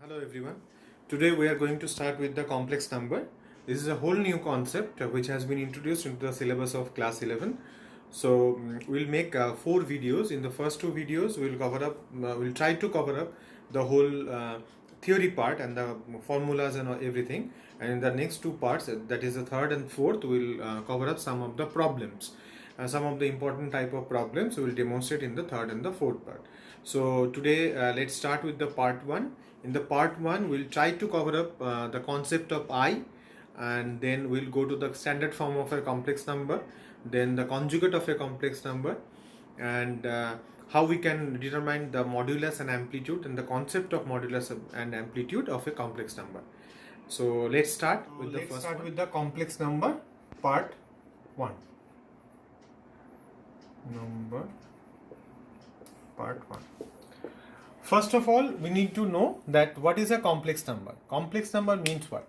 Hello everyone. Today we are going to start with the complex number. This is a whole new concept which has been introduced into the syllabus of class 11. So we'll make 4 videos. In the first 2 videos we'll try to cover up the whole theory part and the formulas and everything. And in the next 2 parts, that is the third and fourth, we'll cover up some of the problems. Some of the important type of problems we will demonstrate in the third and the fourth part. So today let's start with the part 1. In the part 1 we'll try to cover up the concept of I, and then we'll go to the standard form of a complex number, then the conjugate of a complex number, and how we can determine the modulus and amplitude and the concept of modulus and amplitude of a complex number. So let's start with the complex number part 1. Part 1. First of all, we need to know that what is a complex number. Complex number means what?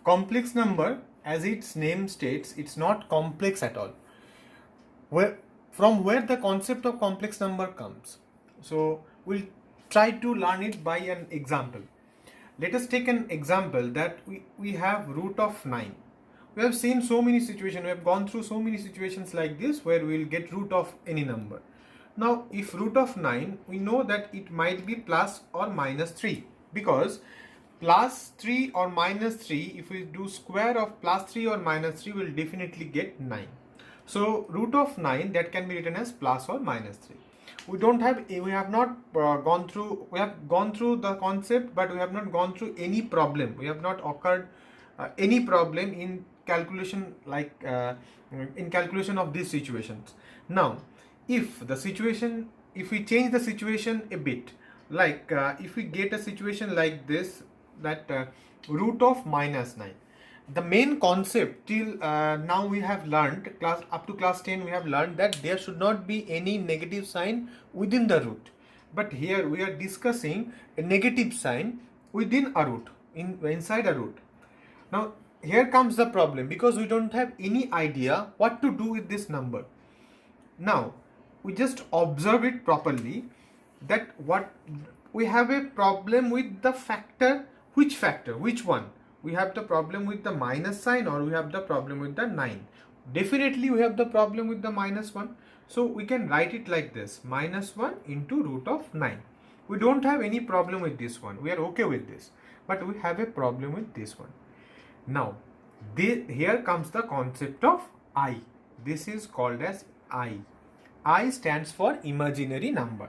Complex number, as its name states, it's not complex at all. From where the concept of complex number comes. So we'll try to learn it by an example. Let us take an example that we have root of 9. We have seen so many situations, we have gone through so many situations like this where we will get root of any number. Now, if root of 9, we know that it might be plus or minus 3, because plus 3 or minus 3, if we do square of plus 3 or minus 3, we will definitely get 9. So, root of 9, that can be written as plus or minus 3. We have not gone through the concept, but we have not gone through any problem. We have not occurred any problem in calculation of these situations. Now, if we change the situation a bit, like if we get a situation like this, that root of minus 9, the main concept till now we have learned, up to class 10 we have learned that there should not be any negative sign within the root, but here we are discussing a negative sign within a root, inside a root. Now here comes the problem, because we don't have any idea what to do with this number. Now we just observe it properly, that what we have a problem with the factor. Which one? We have the problem with the minus sign, or we have the problem with the 9? Definitely we have the problem with the minus 1. So we can write it like this: minus 1 into root of 9. We don't have any problem with this one. We are okay with this. But we have a problem with this one. Now, here comes the concept of I. This is called as I. I stands for imaginary number.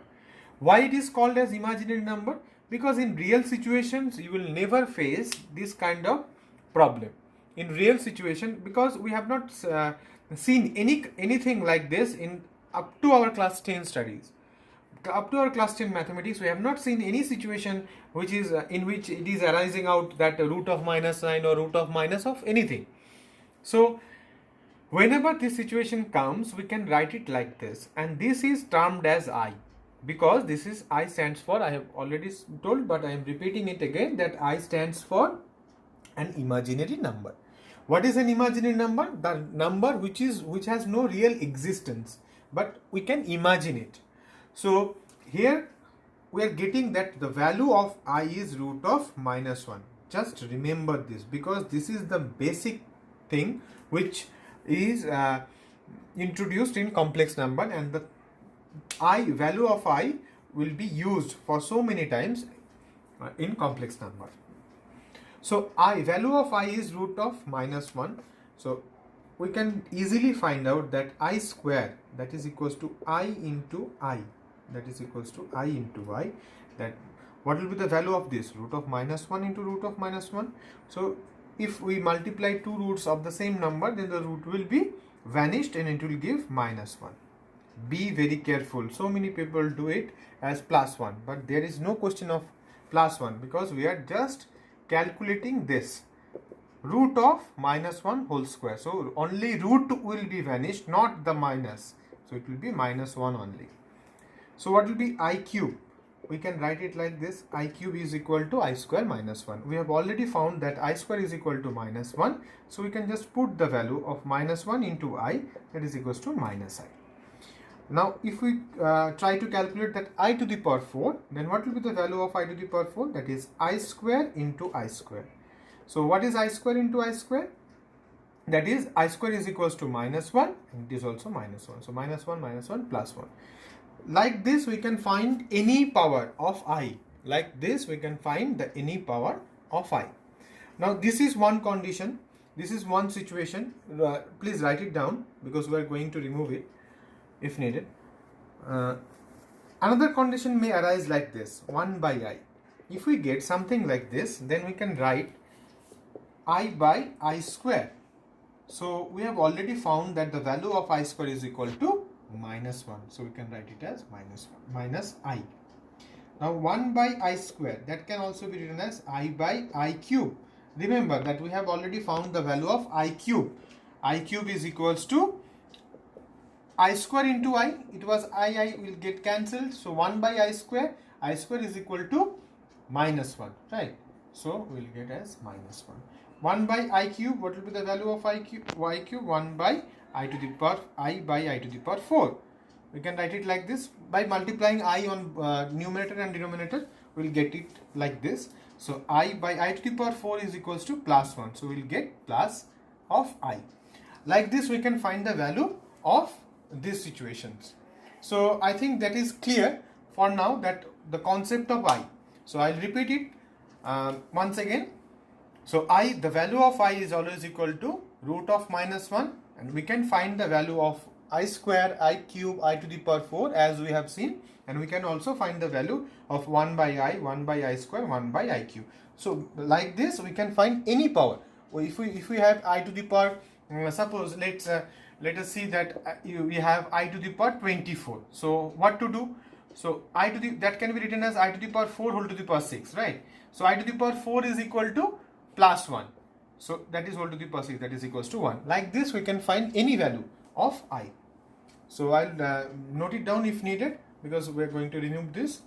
Why it is called as imaginary number? Because in real situations you will never face this kind of problem. In real situation, because we have not seen anything like this up to our class 10 studies. Up to our class 10 mathematics, we have not seen any situation which is in which it is arising out that root of minus 9 or root of minus of anything. So whenever this situation comes, we can write it like this, and this is termed as I, because this is I stands for, I have already told, but I am repeating it again, that I stands for an imaginary number. What is an imaginary number? The number which has no real existence, but we can imagine it. So here we are getting that the value of I is root of minus 1. Just remember this, because this is the basic thing which is introduced in complex number, and the value of I will be used for so many times in complex number. So value of I is root of minus 1. So we can easily find out that I square, that is equals to I into I, that is equals to I into I. That what will be the value of this? Root of minus 1 into root of minus 1. So if we multiply two roots of the same number, then the root will be vanished and it will give minus 1. Be very careful. So many people do it as plus 1, but there is no question of plus 1, because we are just calculating this root of minus 1 whole square. So only root will be vanished, not the minus. So it will be minus 1 only. So what will be I cube? We can write it like this: I cube is equal to I square minus 1. We have already found that I square is equal to minus 1. So we can just put the value of minus 1 into I, that is equals to minus I. Now if we try to calculate that I to the power 4, then what will be the value of I to the power 4? That is I square into I square. So what is I square into I square? That is I square is equals to minus 1, and it is also minus 1. So minus 1 plus 1. Like this we can find any power of I. Like this we can find the any power of I. Now this is one condition. This is one situation. Please write it down because we are going to remove it if needed. Another condition may arise like this, 1 by I. If we get something like this, then we can write I by I square. So we have already found that the value of I square is equal to minus 1. So we can write it as minus I. Now 1 by I square, that can also be written as I by I cube. Remember that we have already found the value of I cube. I cube is equals to I square into I. It was I will get cancelled. So 1 by I square is equal to minus 1, right? So we will get as minus 1. 1 by I cube, what will be the value of I cube? 1 by I to the power I by I to the power 4. We can write it like this. By multiplying I on numerator and denominator, we will get it like this. So I by I to the power 4 is equals to plus 1. So we will get plus of I. Like this we can find the value of these situations. So I think that is clear for now, that the concept of I. So I'll repeat it once again. So the value of I is always equal to root of minus 1, and we can find the value of I square, I cube, I to the power 4 as we have seen, and we can also find the value of 1 by I square, 1 by I cube. So like this we can find any power. If we have I to the power, suppose let us see that we have I to the power 24. So what to do? So that can be written as I to the power 4 whole to the power 6, right? So I to the power 4 is equal to plus 1. So that is whole to the power 6, that is equals to 1. Like this we can find any value of I. So I'll note it down if needed, because we are going to remove this.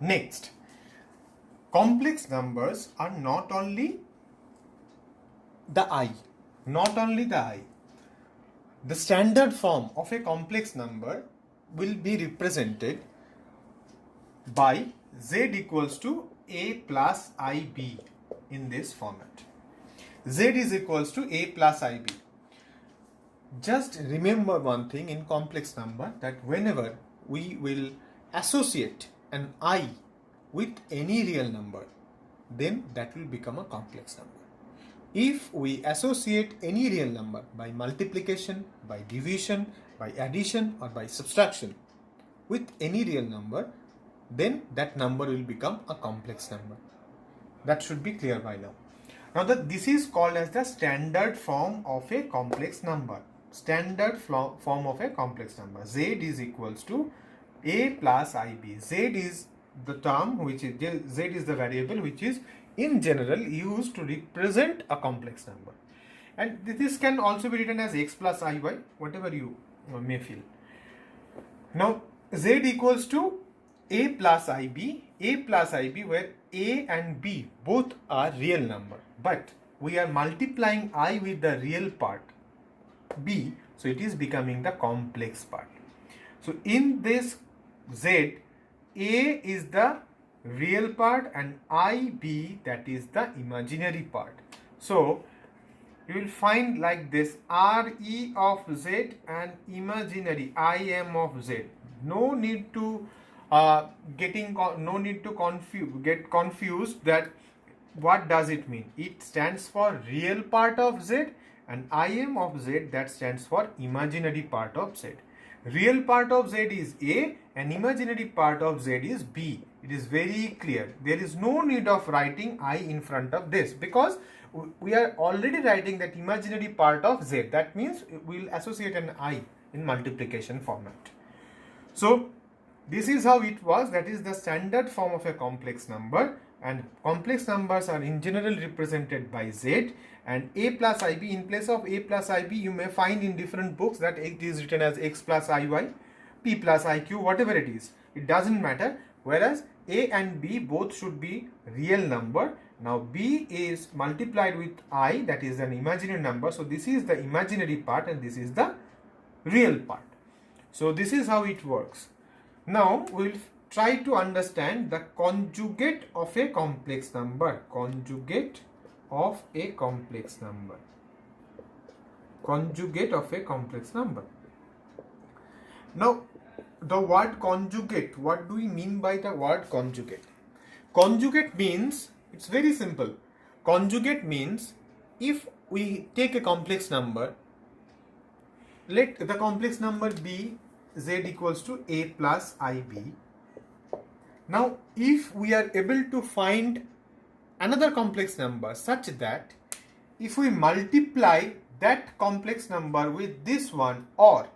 Next, complex numbers are not only the I. The standard form of a complex number will be represented by z equals to a plus ib in this format. Z is equals to a plus ib. Just remember one thing in complex number, that whenever we will associate an I with any real number, then that will become a complex number. If we associate any real number by multiplication, by division, by addition or by subtraction with any real number, then that number will become a complex number. That should be clear by now. Now this is called as the standard form of a complex number. Standard form of a complex number. Z is equals to a plus ib. Z is the term which is, Z is the variable which is in general used to represent a complex number. And this can also be written as x plus iy, whatever you may feel. Now Z equals to a plus ib, where a and b both are real number, but we are multiplying I with the real part b, so it is becoming the complex part. So in this Z, a is the real part and ib, that is the imaginary part. So you will find like this, re of z and imaginary im of z. No need to get confused that what does it mean. It stands for real part of z, and im of z, that stands for imaginary part of z. Real part of z is a and imaginary part of z is b. It is very clear. There is no need of writing I in front of this, because we are already writing that imaginary part of z. That means we will associate an I in multiplication format. So this is how it was. That is the standard form of a complex number, and complex numbers are in general represented by z, and a plus ib. In place of a plus ib, you may find in different books that it is written as x plus iy, p plus iq, whatever it is, it doesn't matter. Whereas a and b both should be real number, Now b is multiplied with I, that is an imaginary number. So this is the imaginary part and this is the real part. So this is how it works. Now we'll try to understand the conjugate of a complex number. Conjugate of a complex number. Conjugate of a complex number. Now the word conjugate, what do we mean by the word conjugate? Conjugate means, it's very simple. Conjugate means if we take a complex number, let the complex number be z equals to a plus ib. Now if we are able to find another complex number such that if we multiply that complex number with this one, or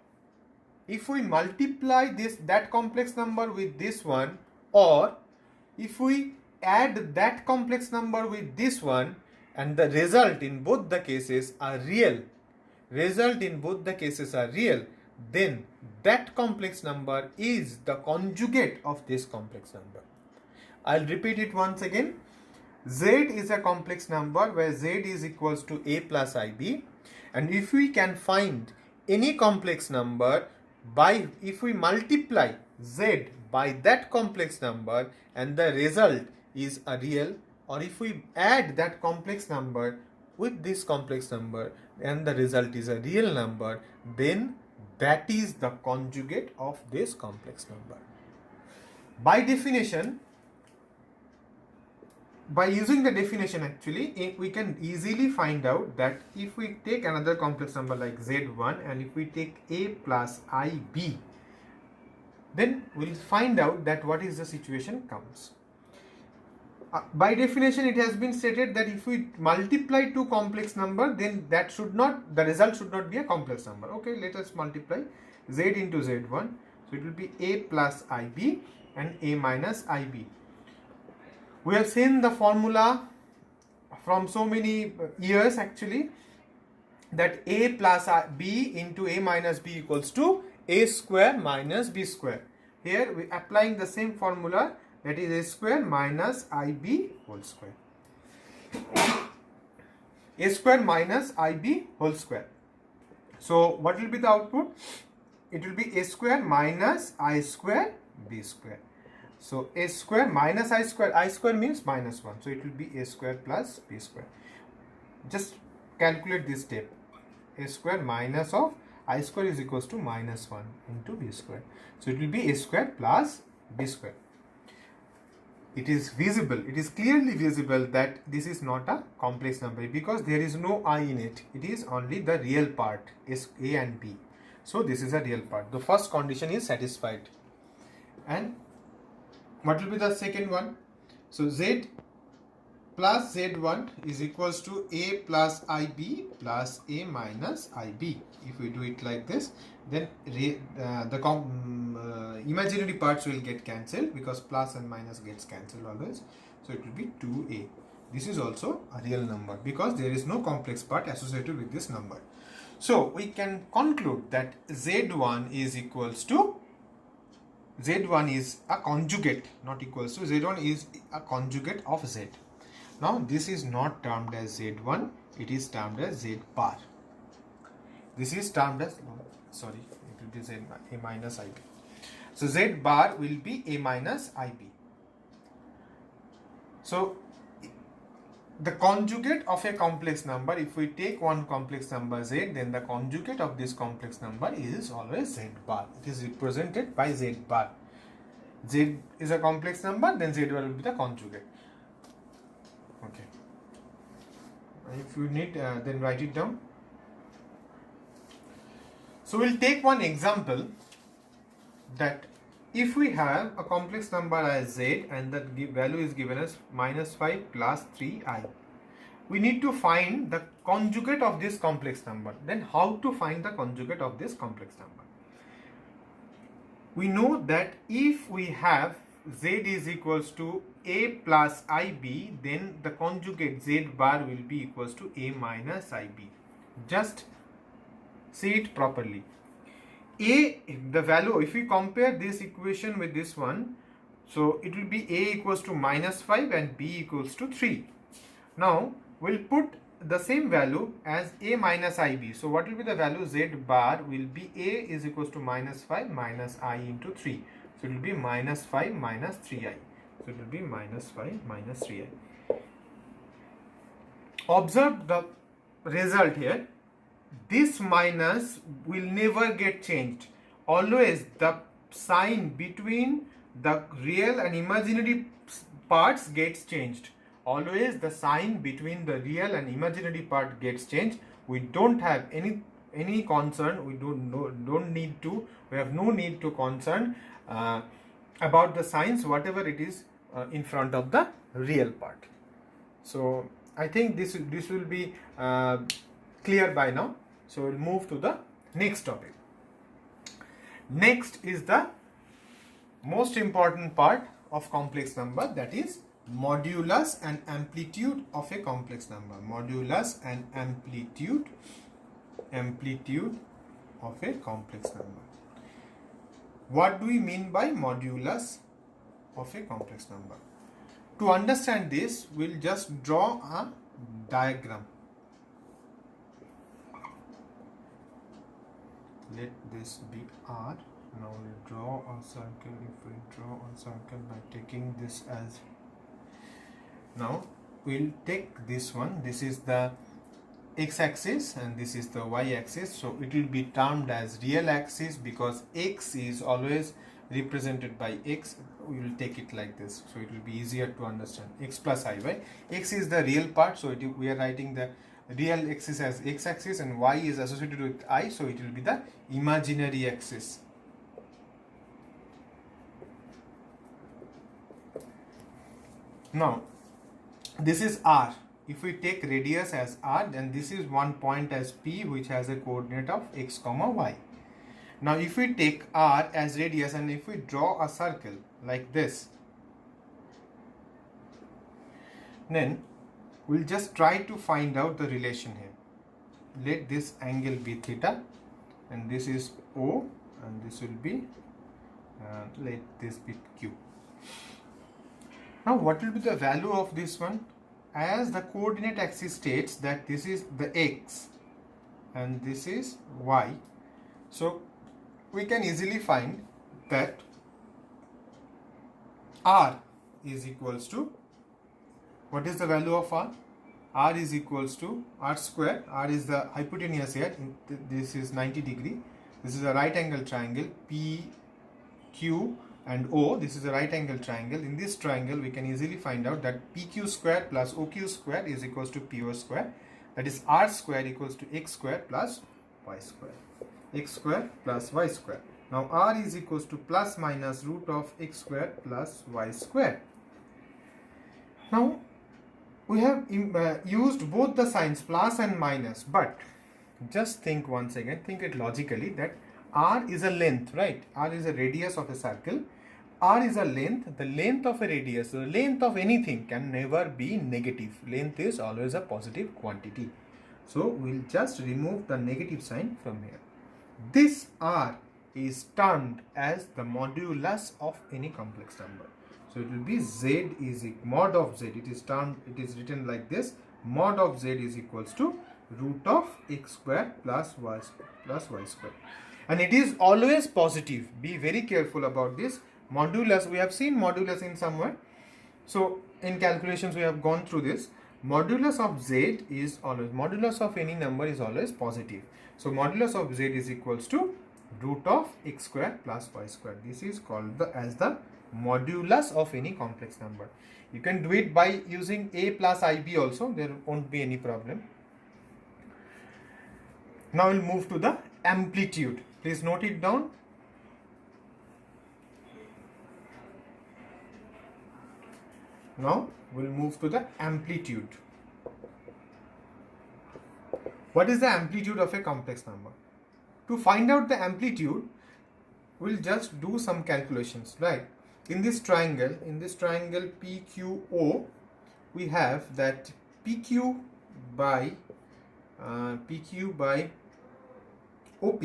if we multiply that complex number with this one, or if we add that complex number with this one, and the result in both the cases are real, then that complex number is the conjugate of this complex number. I'll repeat it once again. Z is a complex number where z is equals to a plus ib, and if we can find any complex number if we multiply z by that complex number and the result is a real, or if we add that complex number with this complex number and the result is a real number, then that is the conjugate of this complex number. By definition, by using the definition actually, we can easily find out that if we take another complex number like z1 and if we take a plus ib, then we'll find out that what is the situation comes. By definition, it has been stated that if we multiply two complex number, then the result should not be a complex number. Okay, let us multiply z into z1. So it will be a plus ib and a minus ib. We have seen the formula from so many years actually, that a plus b into a minus b equals to a square minus b square. Here we are applying the same formula, that is a square minus ib whole square. A square minus ib whole square. So what will be the output? It will be a square minus I square b square. So a square minus I square means minus 1. So it will be a square plus b square. Just calculate this step. A square minus of I square is equals to minus 1 into b square. So it will be a square plus b square. It is visible, it is clearly visible that this is not a complex number because there is no I in it. It is only the real part, is a and b. So this is a real part. The first condition is satisfied. And what will be the second one? So z plus z1 is equals to a plus ib plus a minus ib. If we do it like this, then the imaginary parts will get cancelled because plus and minus gets cancelled always. So it will be 2a. This is also a real number because there is no complex part associated with this number. So we can conclude that z1 is equals to, z1 is a conjugate, not equals to, z1 is a conjugate of z. Now this is not termed as z1, it is termed as z bar. This is termed as, sorry, it will be z a minus ib. So z bar will be a minus ib. So the conjugate of a complex number, if we take one complex number z, then the conjugate of this complex number is always z bar. It is represented by z bar. Z is a complex number, then z bar will be the conjugate. Okay. If you need, then write it down. So we'll take one example, that if we have a complex number as z and the value is given as minus 5 plus 3i, we need to find the conjugate of this complex number. Then how to find the conjugate of this complex number? We know that if we have z is equals to a plus ib, then the conjugate z bar will be equals to a minus ib. Just see it properly. A, the value, if we compare this equation with this one, so it will be a equals to minus 5 and b equals to 3. Now we'll put the same value as a minus ib. So what will be the value? Z bar will be a is equals to minus 5 minus I into 3. So it will be minus 5 minus 3i. So it will be minus 5 minus 3i. Observe the result here. This minus will never get changed. Always the sign between the real and imaginary parts gets changed. Always the sign between the real and imaginary part gets changed. We don't have any concern. We don't need to. We have no need to concern about the signs, whatever it is in front of the real part. So I think this will be clear by now. So we'll move to the next topic. Next is the most important part of complex number, that is modulus and amplitude of a complex number. Modulus and amplitude of a complex number. What do we mean by modulus of a complex number? To understand this, we'll just draw a diagram. Let this be R. Now we'll draw a circle. If we draw a circle by taking this as, now we'll take this one. This is the x-axis and this is the y-axis. So it will be termed as real axis because x is always represented by x. We will take it like this, so it will be easier to understand. X plus I, right? X is the real part, so we are writing the real axis as x-axis, and y is associated with I, so it will be the imaginary axis. Now this is R. If we take radius as R, then this is one point as P, which has a coordinate of x comma y. Now if we take R as radius and if we draw a circle like this, then we'll just try to find out the relation here. Let this angle be theta and this is O and this will be let this be Q. Now what will be the value of this one? As the coordinate axis states that this is the x and this is y, so we can easily find that R is equals to, what is the value of R? R is equals to R square. R is the hypotenuse here. This is 90 degree. This is a right angle triangle. P, Q and O. This is a right angle triangle. In this triangle, we can easily find out that PQ square plus OQ square is equals to PO square. That is R square equals to X square plus Y square. X square plus Y square. Now R is equals to plus minus root of X square plus Y square. Now we have used both the signs plus and minus, but just think once again, think it logically, that R is a length, right? R is a radius of a circle. R is a length. The length of a radius, the length of anything can never be negative. Length is always a positive quantity. So we'll just remove the negative sign from here. This R is termed as the modulus of any complex number. So it will be Z is mod of Z. It is written like this: mod of Z is equals to root of X square plus Y square. And it is always positive. Be very careful about this. Modulus, we have seen modulus in somewhere. So in calculations we have gone through this. Modulus of Z is always, modulus of any number is always positive. So modulus of Z is equals to root of X square plus Y square. This is called as the modulus of any complex number. You can do it by using A plus IB also. There won't be any problem. Now we'll move to the amplitude. Please note it down. Now we'll move to the amplitude. What is the amplitude of a complex number? To find out the amplitude, we'll just do some calculations. Right? In this triangle PQO, we have that PQ by OP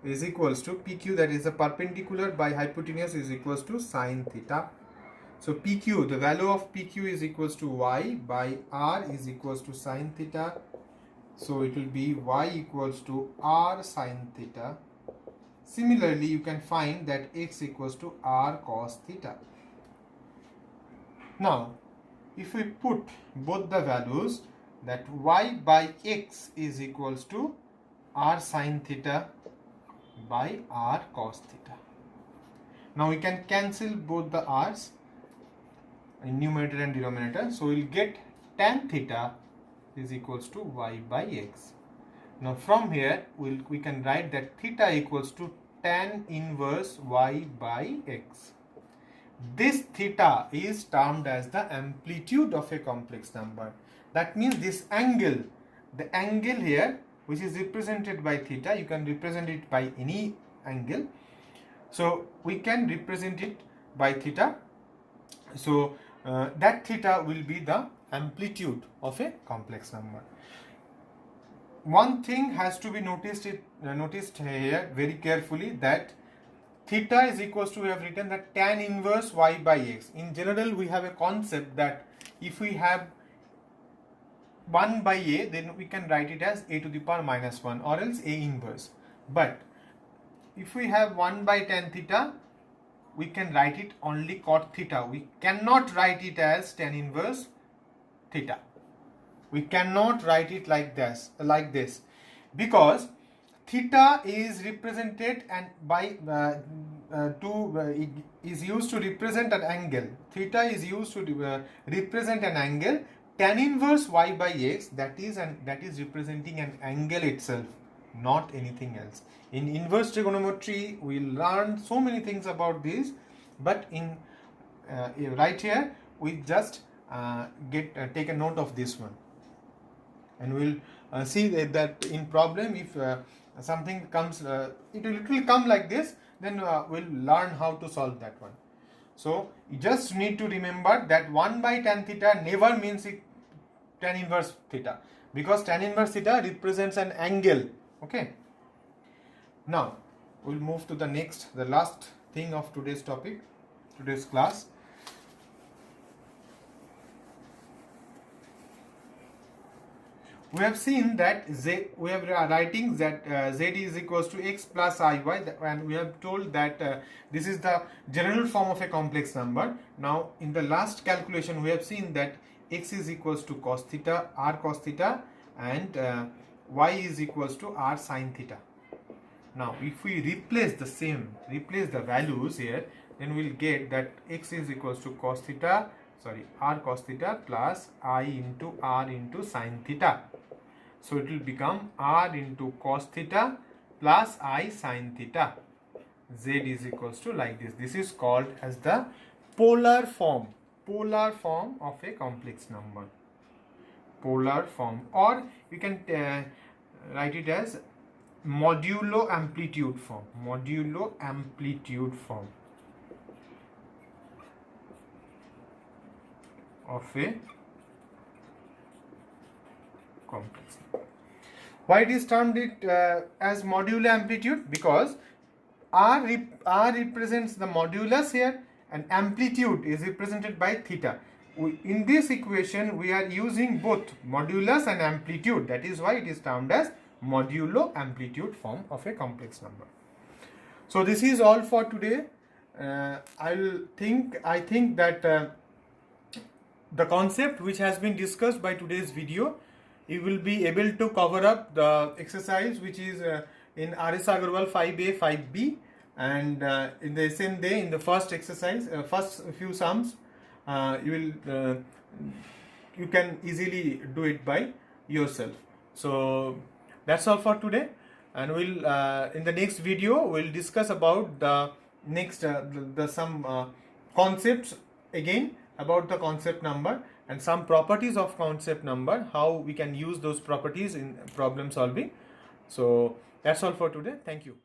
is equals to PQ, that is the perpendicular by hypotenuse, is equals to sine theta. So PQ, the value of PQ is equals to y by r is equals to sine theta. So it will be y equals to r sine theta. Similarly, you can find that x equals to r cos theta. Now, if we put both the values, that y by x is equals to r sine theta by r cos theta. Now we can cancel both the r's in numerator and denominator. So we'll get tan theta is equals to y by x. Now from here we can write that theta equals to tan inverse y by x. This theta is termed as the amplitude of a complex number. That means this angle, the angle here which is represented by theta, you can represent it by any angle. So we can represent it by theta. So that theta will be the amplitude of a complex number. One thing has to be noticed here very carefully, that theta is equals to, we have written that tan inverse y by x. In general, we have a concept that if we have 1 by a, then we can write it as a to the power minus 1 or else a inverse. But if we have 1 by tan theta, we can write it only cot theta. We cannot write it as tan inverse theta. We cannot write it like this, because theta is represented and by it is used to represent an angle. Theta is used to represent an angle. Tan inverse y by x, that is representing an angle itself, not anything else. In inverse trigonometry, we learn so many things about this, but in right here we just take a note of this one, and we'll see that in problem, if something comes, it will come like this, then we'll learn how to solve that one. So you just need to remember that 1 by tan theta never means tan inverse theta, because tan inverse theta represents an angle. Okay. Now we'll move to the last thing of today's class. We have seen that we are writing that z is equals to x plus iy, and we have told that this is the general form of a complex number. Now in the last calculation, we have seen that x is equals to cos theta, r cos theta, and y is equals to r sin theta. Now if we replace the values here, then we'll get that x is equals to r cos theta plus I into r into sin theta. So it will become r into cos theta plus I sin theta. Z is equals to like this. This is called as the polar form of a complex number. Polar form, or you can write it as modulo amplitude form. Modulo amplitude form of a complex number. Why it is termed as modulo amplitude? Because r represents the modulus here, and amplitude is represented by theta. In this equation, we are using both modulus and amplitude. That is why it is termed as modulo amplitude form of a complex number. So this is all for today. I think that the concept which has been discussed by today's video, you will be able to cover up the exercise which is in R.S. Agarwal 5A, 5B, and in the SN day, in the first exercise, first few sums, you can easily do it by yourself. So that's all for today, and we'll in the next video we'll discuss about the next some concepts again about the concept number and some properties of concept number, how we can use those properties in problem solving. So that's all for today. Thank you.